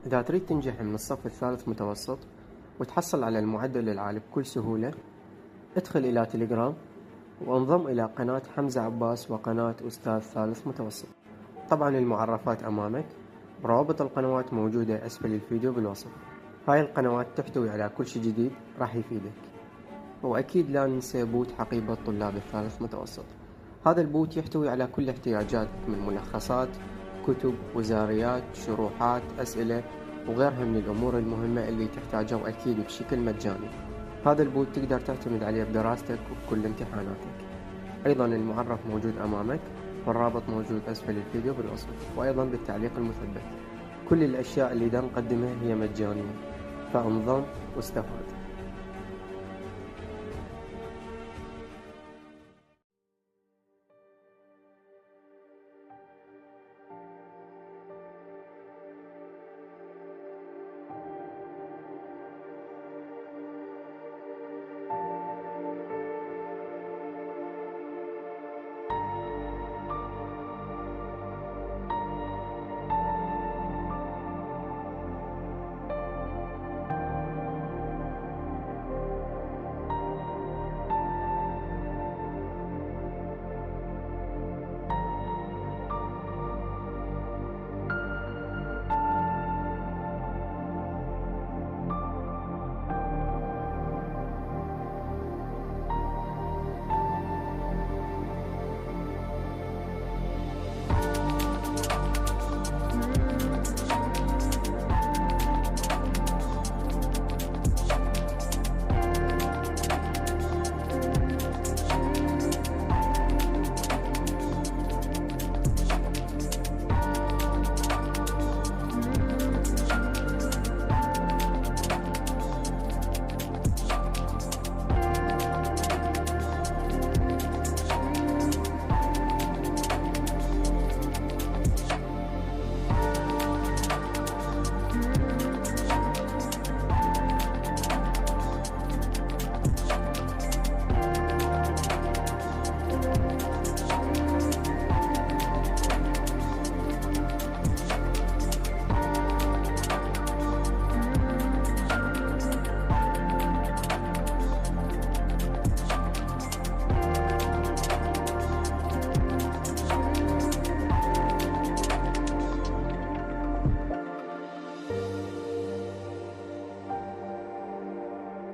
إذا تريد تنجح من الصف الثالث متوسط وتحصل على المعدل العالي بكل سهولة، ادخل إلى تليجرام وانضم إلى قناة حمزة عباس وقناة أستاذ ثالث متوسط. طبعا المعرفات أمامك، روابط القنوات موجودة أسفل الفيديو بالوصف. هاي القنوات تحتوي على كل شي جديد راح يفيدك. وأكيد لا ننسى بوت حقيبة طلاب الثالث متوسط. هذا البوت يحتوي على كل احتياجاتك من ملخصات، كتب، وزاريات، شروحات، أسئلة وغيرها من الأمور المهمة اللي تحتاجها، وأكيد بشكل مجاني. هذا البوت تقدر تعتمد عليه بدراستك وبكل امتحاناتك. أيضا المعرف موجود أمامك، والرابط موجود أسفل الفيديو بالوصف، وأيضا بالتعليق المثبت. كل الأشياء اللي دا نقدمها هي مجانية، فانضم واستفاد.